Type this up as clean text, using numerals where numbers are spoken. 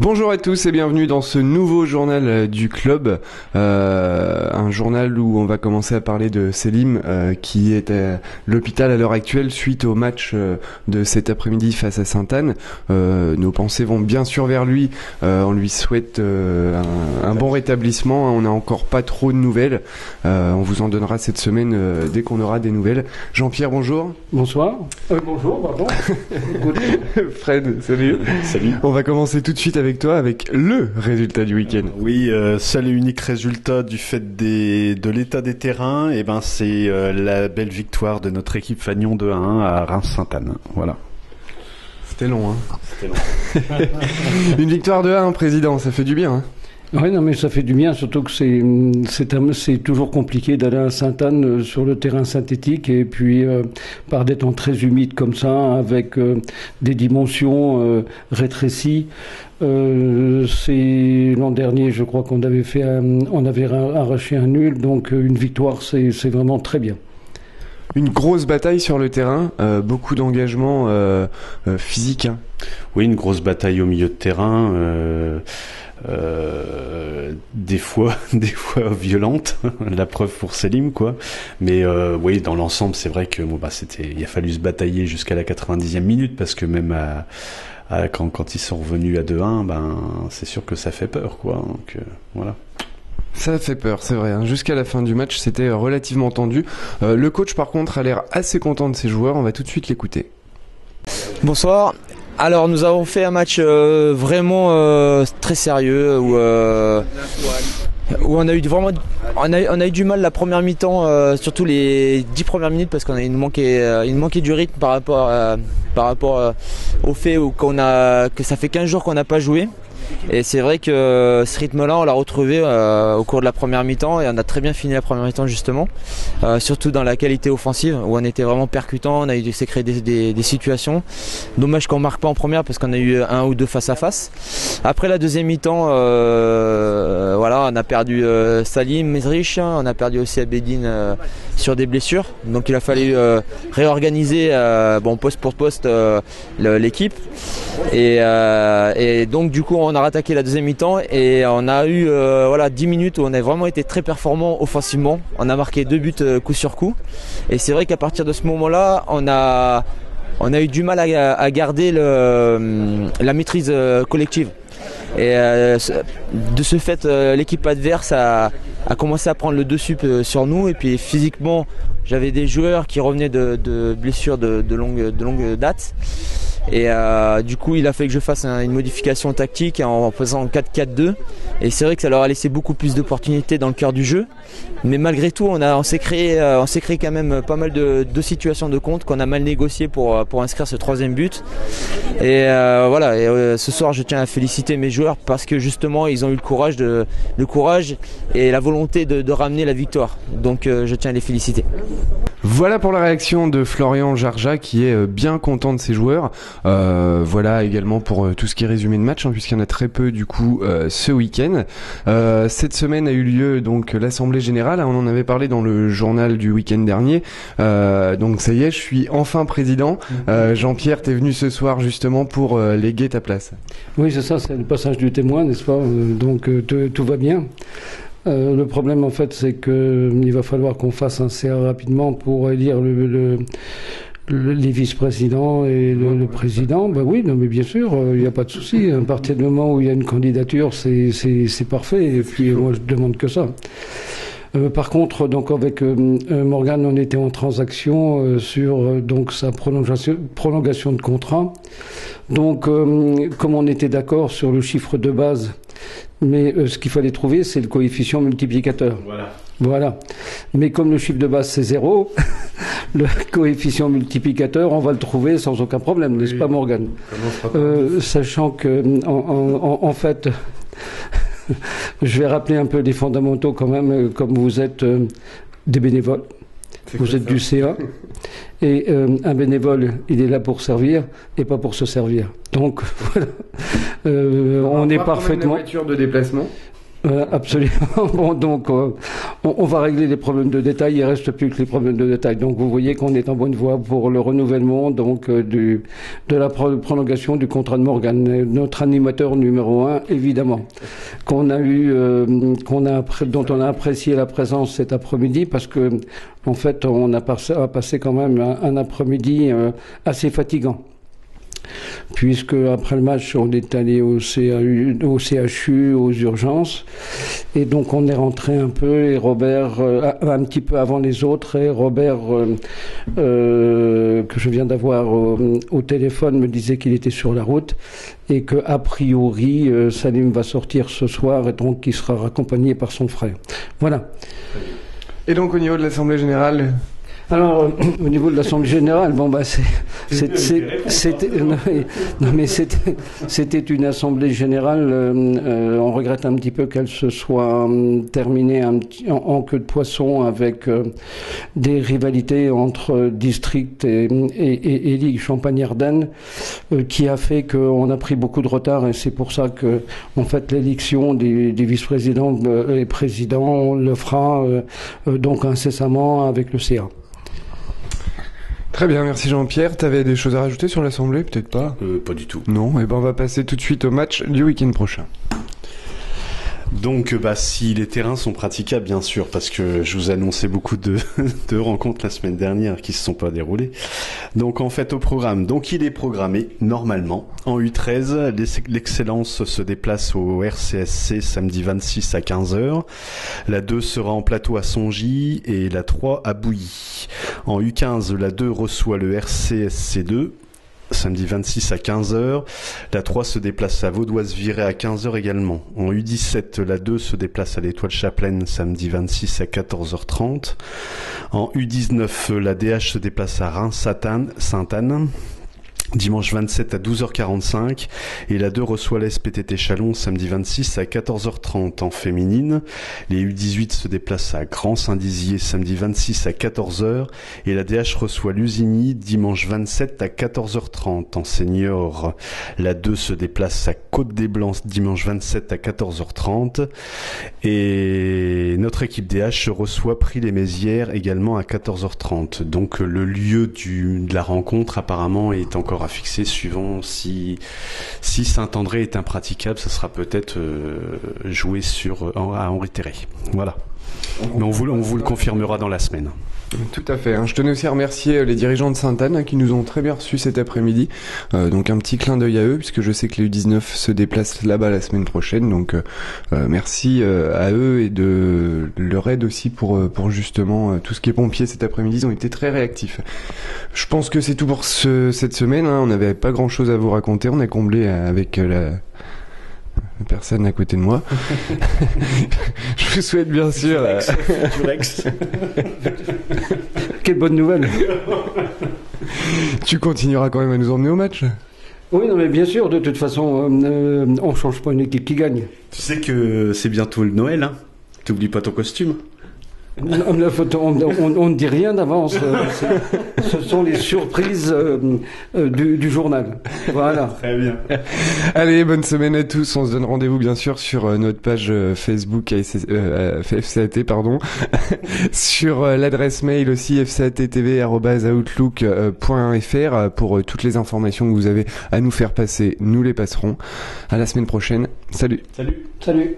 Bonjour à tous et bienvenue dans ce nouveau journal du club, un journal où on va commencer à parler de Selim qui est à l'hôpital à l'heure actuelle suite au match de cet après-midi face à Sainte-Anne. Nos pensées vont bien sûr vers lui, on lui souhaite un bon rétablissement, on n'a encore pas trop de nouvelles, on vous en donnera cette semaine dès qu'on aura des nouvelles. Jean-Pierre, bonjour. Bonsoir. Bonjour, pardon. Fred, salut. Salut. On va commencer tout de suite avec toi, avec le résultat du week-end. Oui, seul et unique résultat du fait de l'état des terrains, et ben c'est la belle victoire de notre équipe Fagnon 2-1 à Reims-Sainte-Anne. Voilà. C'était long, hein. C'était long. Une victoire de 1, président, ça fait du bien, hein. Oui, non, mais ça fait du bien, surtout que c'est toujours compliqué d'aller à Sainte-Anne sur le terrain synthétique et puis par des temps très humides comme ça, avec des dimensions rétrécies. C'est l'an dernier, je crois qu'on avait on avait arraché un nul, donc une victoire, c'est vraiment très bien. Une grosse bataille sur le terrain, beaucoup d'engagement physique, hein. Oui, une grosse bataille au milieu de terrain. Des fois violente, la preuve pour Selim, quoi. Mais oui, dans l'ensemble, c'est vrai que il a fallu se batailler jusqu'à la 90e minute parce que même quand ils sont revenus à 2-1, c'est sûr que ça fait peur, quoi. Donc voilà. Ça fait peur, c'est vrai, hein. Jusqu'à la fin du match, c'était relativement tendu. Le coach, par contre, a l'air assez content de ses joueurs. On va tout de suite l'écouter. Bonsoir. Alors nous avons fait un match vraiment très sérieux où on a eu eu du mal la première mi-temps, surtout les 10 premières minutes parce qu'il nous manquait du rythme par rapport au fait que ça fait 15 jours qu'on n'a pas joué. Et c'est vrai que ce rythme-là, on l'a retrouvé au cours de la première mi-temps et on a très bien fini la première mi-temps justement, surtout dans la qualité offensive où on était vraiment percutant, on a eu créé des situations. Dommage qu'on marque pas en première parce qu'on a eu un ou deux face à face. Après la deuxième mi-temps, on a perdu Salim Mezrich, on a perdu aussi Abedine sur des blessures. Donc il a fallu réorganiser poste pour poste l'équipe et donc du coup on a rattaqué la deuxième mi-temps et on a eu 10 minutes où on a vraiment été très performant offensivement. On a marqué 2 buts coup sur coup et c'est vrai qu'à partir de ce moment-là on a eu du mal à garder la maîtrise collective. Et de ce fait, l'équipe adverse a commencé à prendre le dessus sur nous. Et puis physiquement, j'avais des joueurs qui revenaient de blessures de longue date. Et du coup, il a fallu que je fasse une modification tactique en faisant 4-4-2. Et c'est vrai que ça leur a laissé beaucoup plus d'opportunités dans le cœur du jeu. Mais malgré tout, on s'est créé quand même pas mal de situations de compte qu'on a mal négociées pour inscrire ce troisième but. Et ce soir, je tiens à féliciter mes joueurs parce que justement, ils ont eu le courage et la volonté de ramener la victoire. Donc, je tiens à les féliciter. Voilà pour la réaction de Florian Jarja qui est bien content de ses joueurs. Voilà également pour tout ce qui est résumé de match, hein, puisqu'il y en a très peu du coup ce week-end. Cette semaine a eu lieu donc l'Assemblée Générale, hein, on en avait parlé dans le journal du week-end dernier. Donc ça y est, je suis enfin président. Jean-Pierre, t'es venu ce soir justement pour léguer ta place. Oui, c'est ça, c'est le passage du témoin, n'est-ce pas? Donc tout va bien. Le problème, en fait, c'est qu'il va falloir qu'on fasse un CA rapidement pour élire les vice-présidents et le président. Ben oui, non, mais bien sûr, il n'y a pas de souci. À partir du moment où il y a une candidature, c'est parfait. Et puis, moi, je demande que ça. Par contre, donc avec Morgane, on était en transaction sur donc sa prolongation de contrat. Donc, comme on était d'accord sur le chiffre de base, mais ce qu'il fallait trouver, c'est le coefficient multiplicateur. Voilà. Mais comme le chiffre de base c'est 0, le coefficient multiplicateur, on va le trouver sans aucun problème, n'est-ce pas, Morgane? Sachant que, en fait. Je vais rappeler un peu les fondamentaux quand même, comme vous êtes des bénévoles, vous êtes du CA, et un bénévole, il est là pour servir et pas pour se servir. Donc voilà, on est parfaitement... La voiture de déplacement. Absolument. Bon, donc, on va régler les problèmes de détail. Il reste plus que les problèmes de détail. Donc, vous voyez qu'on est en bonne voie pour le renouvellement donc de la prolongation du contrat de Morgan, notre animateur numéro 1, évidemment, dont on a apprécié la présence cet après-midi parce que, en fait, on a passé quand même un après-midi assez fatigant. Puisque après le match, on est allé au CHU, aux urgences, et donc on est rentré un peu, et Robert, un petit peu avant les autres, et Robert, que je viens d'avoir au téléphone, me disait qu'il était sur la route, et que a priori, Salim va sortir ce soir, et donc il sera raccompagné par son frère. Voilà. Et donc au niveau de l'Assemblée Générale? Alors, au niveau de l'Assemblée Générale, bon, bah, c'était une Assemblée Générale, on regrette un petit peu qu'elle se soit terminée en queue de poisson avec des rivalités entre district et Ligue Champagne-Ardenne, qui a fait qu'on a pris beaucoup de retard, et c'est pour ça que, en fait, l'élection des vice-présidents et présidents, on le fera donc incessamment avec le CA. Très bien, merci Jean-Pierre. T'avais des choses à rajouter sur l'Assemblée? Peut-être pas. Pas du tout. Non, et ben on va passer tout de suite au match du week-end prochain. Donc, si les terrains sont praticables, bien sûr, parce que je vous annonçais beaucoup de rencontres la semaine dernière qui se sont pas déroulées. Donc, en fait, au programme. Donc, il est programmé, normalement, en U13. L'Excellence se déplace au RCSC samedi 26 à 15h. La 2 sera en plateau à Songy et la 3 à Bouilly. En U15, la 2 reçoit le RCSC 2. Samedi 26 à 15h. La 3 se déplace à Vaudoise-Viré à 15h également. En U17, la 2 se déplace à l'Étoile Chapelaine samedi 26 à 14h30. En U19, la DH se déplace à Reims-Sainte-Anne. Dimanche 27 à 12h45 et la 2 reçoit l'SPTT Chalon samedi 26 à 14h30 en féminine. Les U18 se déplacent à Grand-Saint-Dizier samedi 26 à 14h et la DH reçoit Lusigny dimanche 27 à 14h30 en senior. La 2 se déplace à Côte-des-Blancs dimanche 27 à 14h30 et notre équipe DH reçoit Prix-les-Mézières également à 14h30. Donc le lieu de la rencontre apparemment est encore à fixer suivant si Saint-André est impraticable, ça sera peut-être joué à Henri Terré. Voilà. Mais on vous le confirmera dans la semaine. Tout à fait. Je tenais aussi à remercier les dirigeants de Sainte-Anne qui nous ont très bien reçus cet après-midi. Donc un petit clin d'œil à eux, puisque je sais que les U19 se déplacent là-bas la semaine prochaine. Donc merci à eux et de leur aide aussi pour justement tout ce qui est pompiers cet après-midi. Ils ont été très réactifs. Je pense que c'est tout pour cette semaine. On n'avait pas grand-chose à vous raconter. On a comblé avec la personne à côté de moi. Je vous souhaite bien sûr. Quelle bonne nouvelle. Tu continueras quand même à nous emmener au match? Oui, non, mais bien sûr, de toute façon, on change pas une équipe qui gagne. Tu sais que c'est bientôt le Noël, hein? T'oublies pas ton costume? On ne dit rien d'avance. Ce sont les surprises du journal. Voilà. Très bien. Allez, bonne semaine à tous. On se donne rendez-vous bien sûr sur notre page Facebook FCAT, pardon, sur l'adresse mail aussi fcattv@outlook.fr pour toutes les informations que vous avez à nous faire passer. Nous les passerons. À la semaine prochaine. Salut. Salut. Salut.